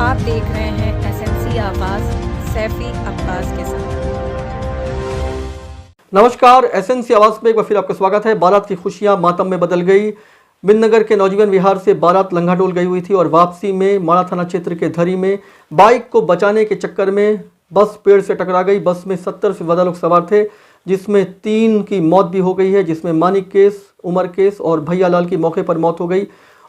आप देख रहे हैं एसएमसी आवाज सैफी अब्बास के साथ। नमस्कार, एसएमसी आवाज में एक बार फिर आपका स्वागत है। बारात की खुशियां मातम में बदल गई। बिननगर के नौजीवन विहार से बारात लंगाडोल गई हुई थी और वापसी में माड़ा थाना क्षेत्र के धरी में बाइक को बचाने के चक्कर में बस पेड़ से टकरा गई। बस में 70 से ज़्यादा लोग सवार थे, जिसमें 3 की मौत भी हो गई है, जिसमें मानिक केस, उमर केस और भैया लाल की मौके पर मौत हो गई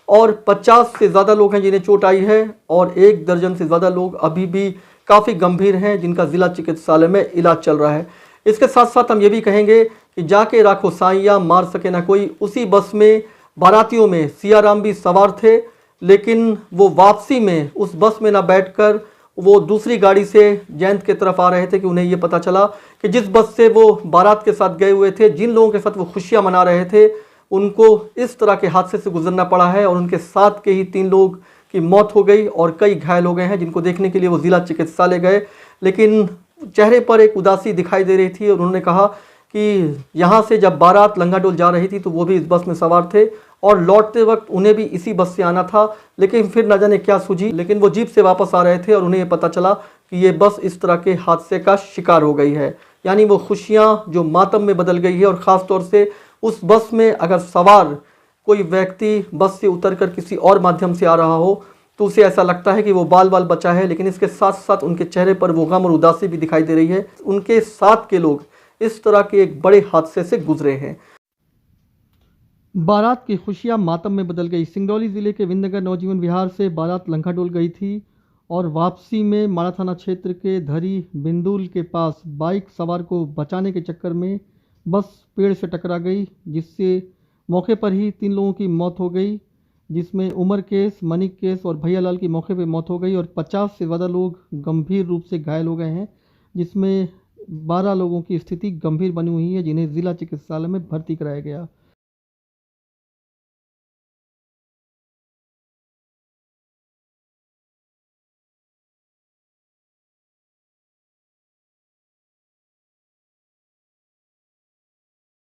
और 50 से ज़्यादा लोग हैं जिन्हें चोट आई है और 1 दर्जन से ज़्यादा लोग अभी भी काफ़ी गंभीर हैं, जिनका जिला चिकित्सालय में इलाज चल रहा है। इसके साथ साथ हम ये भी कहेंगे कि जाके राखो साइया मार सके ना कोई। उसी बस में बारातियों में सियाराम भी सवार थे, लेकिन वो वापसी में उस बस में ना बैठकर वो दूसरी गाड़ी से जयंत की तरफ आ रहे थे कि उन्हें ये पता चला कि जिस बस से वो बारात के साथ गए हुए थे, जिन लोगों के साथ वो खुशियां मना रहे थे, उनको इस तरह के हादसे से गुजरना पड़ा है और उनके साथ के ही 3 लोग की मौत हो गई और कई घायल हो गए हैं, जिनको देखने के लिए वो जिला चिकित्सालय गए, लेकिन चेहरे पर एक उदासी दिखाई दे रही थी और उन्होंने कहा कि यहाँ से जब बारात लंगाडोल जा रही थी तो वो भी इस बस में सवार थे और लौटते वक्त उन्हें भी इसी बस से आना था, लेकिन फिर न जाने क्या सूझी, लेकिन वो जीप से वापस आ रहे थे और उन्हें ये पता चला कि ये बस इस तरह के हादसे का शिकार हो गई है। यानी वो खुशियाँ जो मातम में बदल गई है और ख़ास तौर से उस बस में अगर सवार कोई व्यक्ति बस से उतरकर किसी और माध्यम से आ रहा हो तो उसे ऐसा लगता है कि वो बाल बाल बचा है, लेकिन इसके साथ साथ उनके चेहरे पर वो गम और उदासी भी दिखाई दे रही है। उनके साथ के लोग इस तरह के एक बड़े हादसे से गुजरे हैं। बारात की खुशियां मातम में बदल गई। सिंगरौली जिले के बिननगर नौजीवन विहार से बारात लंगाडोल गई थी और वापसी में माड़ा थाना क्षेत्र के धरी बिंदुल के पास बाइक सवार को बचाने के चक्कर में बस पेड़ से टकरा गई, जिससे मौके पर ही 3 लोगों की मौत हो गई, जिसमें उमर केस, मनिक केस और भैया लाल की मौके पर मौत हो गई और 50 से ज़्यादा लोग गंभीर रूप से घायल हो गए हैं, जिसमें 12 लोगों की स्थिति गंभीर बनी हुई है, जिन्हें जिला चिकित्सालय में भर्ती कराया गया।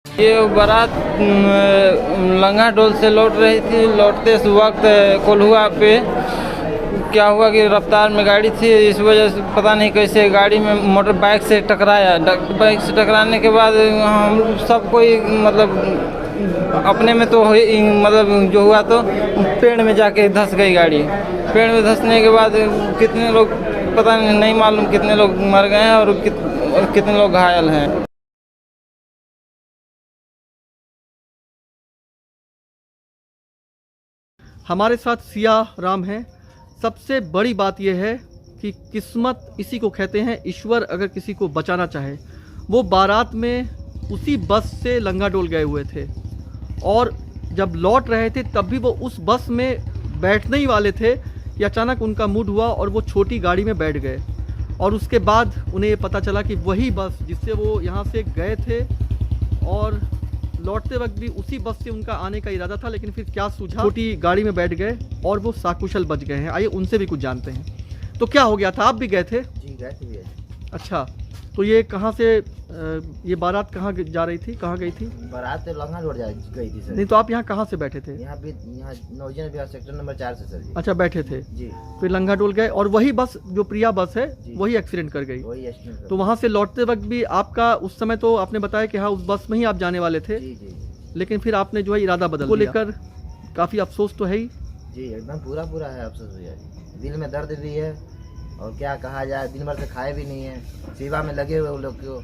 ये बारात लंगाडोल से लौट रही थी। लौटते इस वक्त कोल्हुआ पे क्या हुआ कि रफ्तार में गाड़ी थी, इस वजह से पता नहीं कैसे गाड़ी में मोटर बाइक से टकराया। बाइक से टकराने के बाद हम सब कोई मतलब अपने में तो मतलब जो हुआ तो पेड़ में जाके धंस गई गाड़ी। पेड़ में धंसने के बाद कितने लोग पता नहीं मालूम कितने लोग मर गए हैं और कितने लोग घायल हैं। हमारे साथ सिया राम हैं। सबसे बड़ी बात यह है कि किस्मत इसी को कहते हैं, ईश्वर अगर किसी को बचाना चाहे। वो बारात में उसी बस से लंगाडोल गए हुए थे और जब लौट रहे थे तब भी वो उस बस में बैठने ही वाले थे कि अचानक उनका मूड हुआ और वो छोटी गाड़ी में बैठ गए और उसके बाद उन्हें ये पता चला कि वही बस जिससे वो यहाँ से गए थे और लौटते वक्त भी उसी बस से उनका आने का इरादा था, लेकिन फिर क्या सूझा, छोटी गाड़ी में बैठ गए और वो साकुशल बच गए हैं। आइए उनसे भी कुछ जानते हैं। तो क्या हो गया था? आप भी गए थे? जी गए थे भैया। अच्छा, तो ये कहाँ से ये बारात कहाँ जा रही थी, कहाँ गई थी? बारात लंगाडोल गई थी सर। नहीं तो आप यहाँ कहाँ से बैठे थे? यहाँ नौजीवन विहार सेक्टर नंबर 4 से सर जी। अच्छा, बैठे थे जी। फिर लंगाडोल गए और वही बस जो प्रिया बस है वही एक्सीडेंट कर गई। वही एक्सीडेंट। तो वहाँ से लौटते वक्त भी आपका उस समय तो आपने बताया कि हाँ उस बस में ही आप जाने वाले थे। जी जी। लेकिन फिर आपने जो है इरादा बदल को लेकर काफ़ी अफसोस तो है ही। जी एकदम पूरा है अफसोस भैया। दिल में दर्द भी है और क्या कहा जाए, दिन भर से खाए भी नहीं है, सेवा में लगे हुए वो लोग को।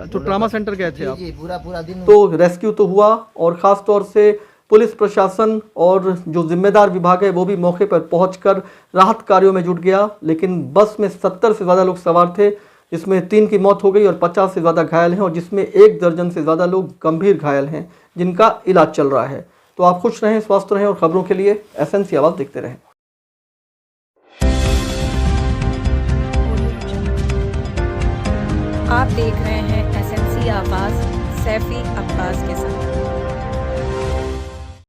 तो ट्रामा सेंटर गए थे आप? जी पूरा दिन। तो रेस्क्यू तो हुआ और ख़ास तौर से पुलिस प्रशासन और जो जिम्मेदार विभाग है वो भी मौके पर पहुंचकर राहत कार्यों में जुट गया, लेकिन बस में 70 से ज़्यादा लोग सवार थे, जिसमें 3 की मौत हो गई और 50 से ज़्यादा घायल हैं और जिसमें 1 दर्जन से ज़्यादा लोग गंभीर घायल हैं, जिनका इलाज चल रहा है। तो आप खुश रहें, स्वस्थ रहें और खबरों के लिए एसएमसी आवाज़ देखते रहें। आप देख रहे हैं एसएमसी आवाज सैफी अब्बास के साथ।